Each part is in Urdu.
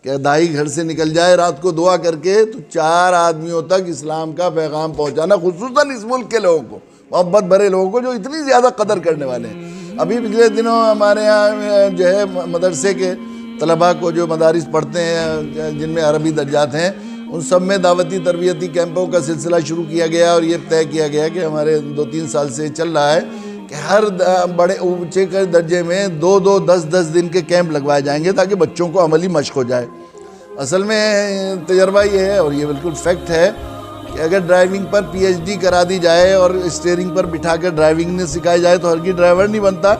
کہ دائی گھر سے نکل جائے رات کو دعا کر کے تو 4 آدمیوں تک اسلام کا پیغام پہنچانا، خصوصاً اس ملک کے لوگوں کو، محبت بھرے لوگوں کو جو اتنی زیادہ قدر کرنے والے ہیں۔ ابھی پچھلے دنوں ہمارے یہاں جو ہے مدرسے کے طلباء کو جو مدارس پڑھتے ہیں جن میں عربی درجات ہیں، ان سب میں دعوتی تربیتی کیمپوں کا سلسلہ شروع کیا گیا، اور یہ طے کیا گیا کہ ہمارے 2-3 سال سے چل رہا ہے کہ ہر بڑے اونچے کے درجے میں 2-2 10-10 دن کے کیمپ لگوائے جائیں گے تاکہ بچوں کو عملی مشق ہو جائے۔ اصل میں تجربہ یہ ہے، اور یہ بالکل فیکٹ ہے، کہ اگر ڈرائیونگ پر پی ایچ ڈی کرا دی جائے اور اسٹیئرنگ پر بٹھا کر ڈرائیونگ نے سکھائی جائے تو ہر کی ڈرائیور نہیں بنتا۔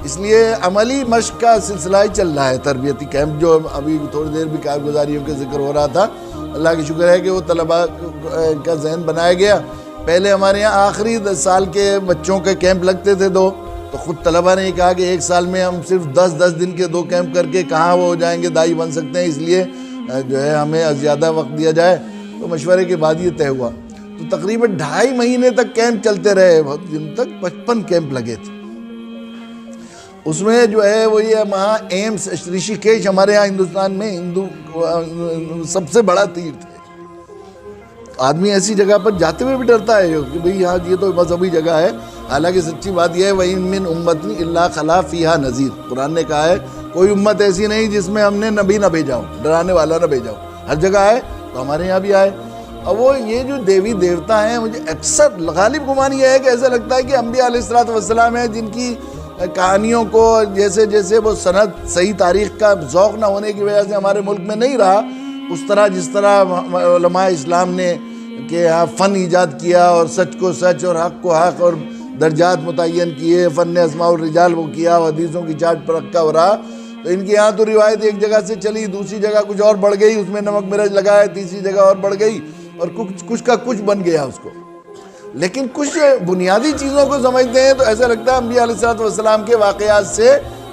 اس لیے عملی مشق کا سلسلہ ہی چل رہا ہے، تربیتی کیمپ جو ابھی تھوڑی دیر بھی کارگزاریوں کے ذکر ہو رہا تھا۔ اللہ کی شکر ہے کہ وہ طلباء کا ذہن بنایا گیا۔ پہلے ہمارے یہاں آخری سال کے بچوں کے کیمپ لگتے تھے 2، تو خود طلباء نے یہ کہا کہ 1 سال میں ہم صرف 10-10 دن کے 2 کیمپ کر کے کہاں وہ ہو جائیں گے، دائی بن سکتے ہیں، اس لیے جو ہے ہمیں زیادہ وقت دیا جائے۔ تو مشورے کے بعد یہ طے ہوا، تو تقریباً 2.5 مہینے تک کیمپ چلتے رہے، بہت دن تک 55 کیمپ لگے تھے۔ اس میں جو ہے وہ یہ وہاں ایمس رشی کیش ہمارے یہاں ہندوستان میں سب سے بڑا تیرتھ ہے۔ آدمی ایسی جگہ پر جاتے ہوئے بھی ڈرتا ہے کہ بھئی یہاں یہ تو مذہبی جگہ ہے، حالانکہ سچی بات یہ ہے وَإِن مِّنْ أُمَّةٍ إِلَّا خَلَا فِيهَا نَذِيرٌ، قرآن نے کہا ہے کوئی امت ایسی نہیں جس میں ہم نے نبی نہ بھیجا ہو، ڈرانے والا نہ بھیجا ہو، ہر جگہ آئے تو ہمارے یہاں بھی آئے۔ اور وہ یہ جو دیوی دیوتا ہیں، مجھے اکثر غالب گمان یہ ہے کہ ایسا لگتا ہے کہ انبیاء علیہ السلام ہیں جن کی کہانیوں کو جیسے جیسے وہ سند صحیح تاریخ کا ذوق نہ ہونے کی وجہ سے ہمارے ملک میں نہیں رہا، اس طرح جس طرح علماء اسلام نے کہ فن ایجاد کیا اور سچ کو سچ اور حق کو حق اور درجات متعین کیے، فن اسماء الرجال وہ کیا، حدیثوں کی چارٹ پر رکھا ہو رہا، تو ان کے یہاں تو روایت ایک جگہ سے چلی، دوسری جگہ کچھ اور بڑھ گئی، اس میں نمک مرچ لگایا، تیسری جگہ اور بڑھ گئی، اور کچھ کا کچھ بن گیا اس کو۔ لیکن کچھ بنیادی چیزوں کو سمجھتے ہیں تو ایسا لگتا ہے انبیاء علیہ السلام کے واقعات سے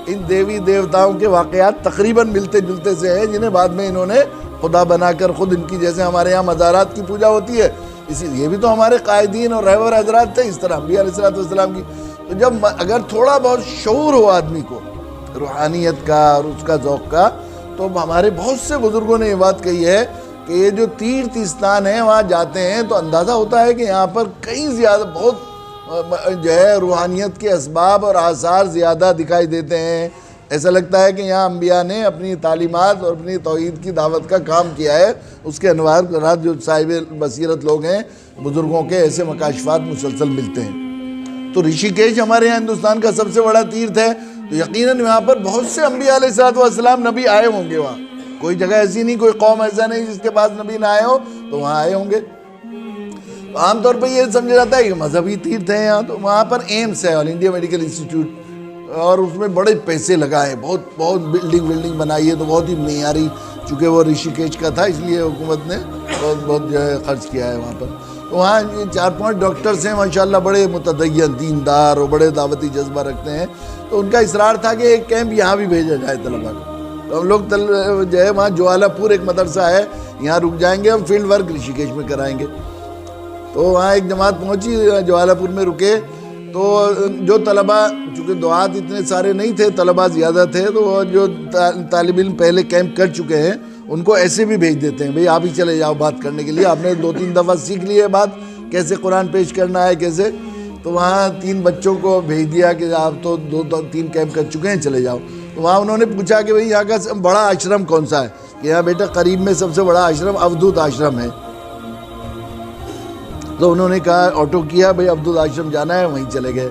ان دیوی دیوتاؤں کے واقعات تقریباً ملتے جلتے سے ہیں، جنہیں بعد میں انہوں نے خدا بنا کر خود ان کی، جیسے ہمارے یہاں مزارات کی پوجا ہوتی ہے، اسی یہ بھی تو ہمارے قائدین اور رہبر حضرات تھے اس طرح انبیاء علیہ السلام کی۔ تو جب اگر تھوڑا بہت شعور ہو آدمی کو روحانیت کا اور اس کا ذوق کا، تو ہمارے بہت سے بزرگوں نے یہ بات کہی ہے کہ یہ جو تیرتھ استان ہیں وہاں جاتے ہیں تو اندازہ ہوتا ہے کہ یہاں پر کئی زیادہ بہت جو ہے روحانیت کے اسباب اور آثار زیادہ دکھائی دیتے ہیں۔ ایسا لگتا ہے کہ یہاں انبیاء نے اپنی تعلیمات اور اپنی توحید کی دعوت کا کام کیا ہے، اس کے انوار جو صاحب بصیرت لوگ ہیں بزرگوں کے ایسے مکاشفات مسلسل ملتے ہیں۔ تو رشی کیش ہمارے یہاں ہندوستان کا سب سے بڑا تیرتھ ہے، تو یقیناً یہاں پر بہت سے انبیاء علیہ السلام نبی آئے ہوں گے۔ وہاں کوئی جگہ ایسی نہیں، کوئی قوم ایسا نہیں جس کے پاس نبی نہ آئے ہو، تو وہاں آئے ہوں گے۔ عام طور پر یہ سمجھا جاتا ہے کہ مذہبی تیرتھ ہے یہاں، تو وہاں پر ایمس ہے، آل انڈیا میڈیکل انسٹیٹیوٹ، اور اس میں بڑے پیسے لگائے، بہت بلڈنگ بنائی ہے، تو بہت ہی معیاری، چونکہ وہ رشی کیش کا تھا اس لیے حکومت نے بہت جو ہے خرچ کیا ہے وہاں پر۔ تو وہاں 4-5 ڈاکٹرز ہیں ماشاءاللہ، بڑے متدین دیندار اور بڑے دعوتی جذبہ رکھتے ہیں، تو ان کا اصرار تھا کہ ایک کیمپ یہاں بھی بھیجا جائے طلباء کو۔ تو ہم لوگ جو ہے وہاں جوالا پور ایک مدرسہ ہے، یہاں رک جائیں گے، ہم فیلڈ ورک رشی کیش میں کرائیں گے۔ تو وہاں ایک جماعت پہنچی، جوالا پور میں رکے، تو جو طلباء، چونکہ دعات اتنے سارے نہیں تھے، طلباء زیادہ تھے، تو جو طالب علم پہلے کیمپ کر چکے ہیں ان کو ایسے بھی بھیج دیتے ہیں، بھئی آپ ہی چلے جاؤ بات کرنے کے لیے، آپ نے 2-3 دفعہ سیکھ لی ہے بات، کیسے قرآن پیش کرنا ہے کیسے۔ تو وہاں 3 بچوں کو بھیج دیا کہ آپ تو 2-3 کیمپ کر چکے ہیں، چلے جاؤ۔ تو وہاں انہوں نے پوچھا کہ بھئی یہاں کا بڑا آشرم کون سا ہے، کہ یہاں بیٹا قریب میں سب سے بڑا آشرم اودھوت آشرم ہے۔ تو انہوں نے کہا، آٹو کیا، بھئی اودھوت آشرم جانا ہے، وہیں چلے گئے۔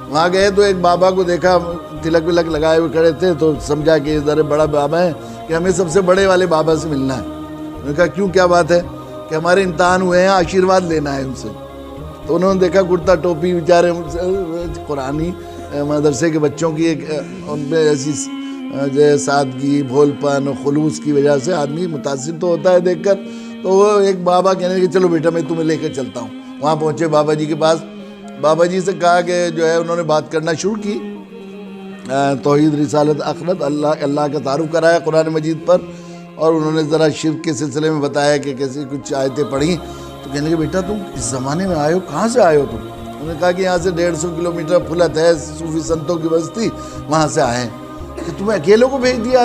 وہاں گئے تو ایک بابا کو دیکھا، تلک ولک لگائے ہوئے کھڑے تھے، تو سمجھا کہ ادھر بڑا بابا ہے، کہ ہمیں سب سے بڑے والے بابا سے ملنا ہے۔ انہوں نے کہا کیوں، کیا بات ہے؟ کہ ہمارے امتحان ہوئے ہیں، آشیرواد لینا ہے ان سے۔ تو انہوں نے دیکھا کرتا ٹوپی، بیچارے قرآنی مدرسے کے بچوں کی ایک ان پہ ایسی سادگی، بھول پن اور خلوص کی وجہ سے آدمی متاثر تو ہوتا ہے دیکھ کر۔ تو وہ ایک بابا کہنے کہ چلو بیٹا میں تمہیں لے کر چلتا ہوں۔ وہاں پہنچے بابا جی کے پاس، بابا جی سے کہا کہ جو ہے انہوں نے بات کرنا شروع کی، توحید رسالت آخرت، اللہ کا تعارف کرایا قرآن مجید پر، اور انہوں نے ذرا شرک کے سلسلے میں بتایا کہ کیسے کچھ آیتیں پڑھیں۔ تو کہنے کہ بیٹا تم اس زمانے میں آئے ہو، کہاں سے آئے ہو تم؟ انہوں نے کہا کہ یہاں سے 150 کلومیٹر پھلت ہے، صوفی سنتوں کی بستی، وہاں سے آئے ہیں۔ کہ تمہیں اکیلوں کو بھیج دیا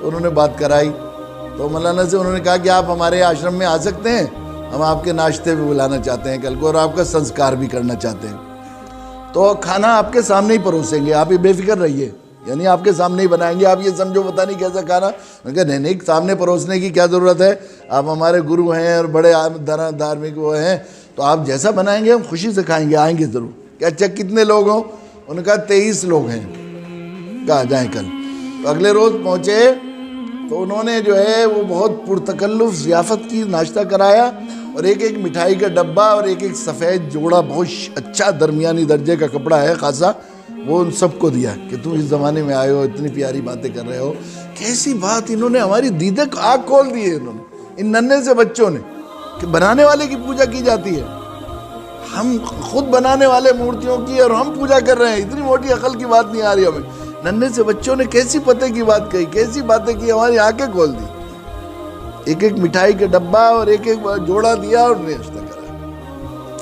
تو انہوں نے بات کرائی، تو مولانا سے انہوں نے کہا کہ آپ ہمارے آشرم میں آ سکتے ہیں، ہم آپ کے ناشتے بھی بلانا چاہتے ہیں کل کو، اور آپ کا سنسکار بھی کرنا چاہتے ہیں، تو کھانا آپ کے سامنے ہی پروسیں گے، آپ یہ بے فکر رہیے، یعنی آپ کے سامنے ہی بنائیں گے، آپ یہ سمجھو پتہ نہیں کیسا کھانا۔ میں نے کہا نہیں سامنے پروسنے کی کیا ضرورت ہے، آپ ہمارے گرو ہیں اور بڑے دھارمک وہ ہیں، تو آپ جیسا بنائیں گے ہم خوشی سے کھائیں گے، آئیں گے ضرور۔ کہ اچھا کتنے لوگ ہوں؟ انہوں نے کہا 23 لوگ ہیں۔ کہا جائیں کل۔ تو اگلے روز پہنچے تو انہوں نے جو ہے وہ بہت پرتکلف ضیافت کی، ناشتہ کرایا، اور ایک ایک مٹھائی کا ڈبہ اور ایک ایک سفید جوڑا بہت اچھا درمیانی درجے کا کپڑا ہے خاصا، وہ ان سب کو دیا کہ تم اس زمانے میں آئے ہو، اتنی پیاری باتیں کر رہے ہو۔ کیسی بات، انہوں نے ہماری دیدے کو آنکھ کھول دی ہے انہوں نے، ان ننھے سے بچوں نے، کہ بنانے والے کی پوجا کی جاتی ہے۔ ہم خود بنانے والے مورتیوں کی اور ہم پوجا کر رہے ہیں، اتنی موٹی عقل کی بات نہیں آ رہی ہمیں۔ ننھے سے بچوں نے کیسی پتے کی بات کہی، کیسی باتیں کی، ہماری آنکھیں کھول دی۔ ایک ایک مٹھائی کا ڈبہ اور ایک ایک جوڑا دیا اور ناشتہ کرا۔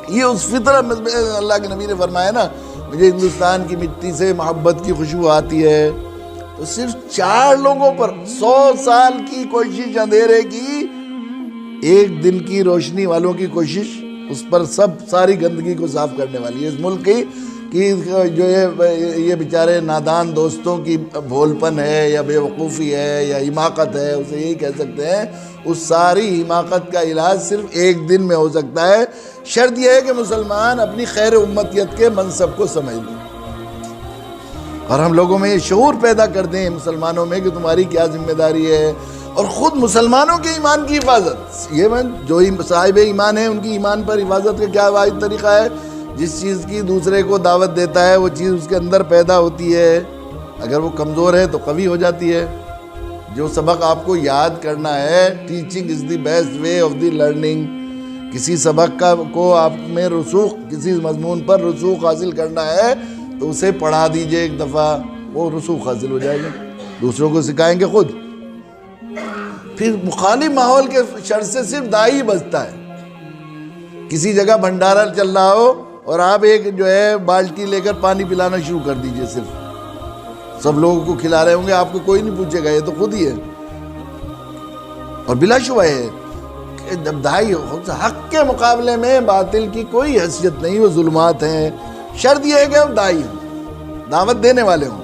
یہ اس فطرت میں اللہ کے نبی نے فرمایا نا، مجھے ہندوستان کی مٹی سے محبت کی خوشبو آتی ہے، تو صرف 4 لوگوں پر 100 سال کی کوشش اندھیرے کی، ایک دن کی روشنی والوں کی کوشش اس پر ساری گندگی کو صاف کرنے والی ہے۔ اس ملک کی جو یہ بیچارے نادان دوستوں کی بھول پن ہے یا بے وقوفی ہے یا حماقت ہے، اسے یہی کہہ سکتے ہیں، اس ساری حماقت کا علاج صرف ایک دن میں ہو سکتا ہے۔ شرط یہ ہے کہ مسلمان اپنی خیر امتیت کے منصب کو سمجھ لیں اور ہم لوگوں میں یہ شعور پیدا کر دیں مسلمانوں میں کہ تمہاری کیا ذمہ داری ہے، اور خود مسلمانوں کے ایمان کی حفاظت۔ یہ جو صاحب ایمان ہیں ان کی ایمان پر حفاظت کا کیا واحد طریقہ ہے؟ جس چیز کی دوسرے کو دعوت دیتا ہے وہ چیز اس کے اندر پیدا ہوتی ہے، اگر وہ کمزور ہے تو قوی ہو جاتی ہے۔ جو سبق آپ کو یاد کرنا ہے، teaching is the best way of the learning. کسی سبق کو آپ میں رسوخ، کسی مضمون پر رسوخ حاصل کرنا ہے تو اسے پڑھا دیجئے ایک دفعہ، وہ رسوخ حاصل ہو جائے گا، دوسروں کو سکھائیں گے خود۔ پھر مخالف ماحول کے شر سے صرف دائی بچتا ہے۔ کسی جگہ بھنڈارا چل رہا ہو اور آپ ایک جو ہے بالٹی لے کر پانی پلانا شروع کر دیجئے، صرف سب لوگوں کو کھلا رہے ہوں گے، آپ کو کوئی نہیں پوچھے گا، یہ تو خود ہی ہے۔ اور بلا شبہ ہے کہ جب دائی حق کے مقابلے میں باطل کی کوئی حیثیت نہیں، وہ ظلمات ہیں۔ شرط یہ ہے کہ ہم دائی ہوں، دعوت دینے والے ہوں۔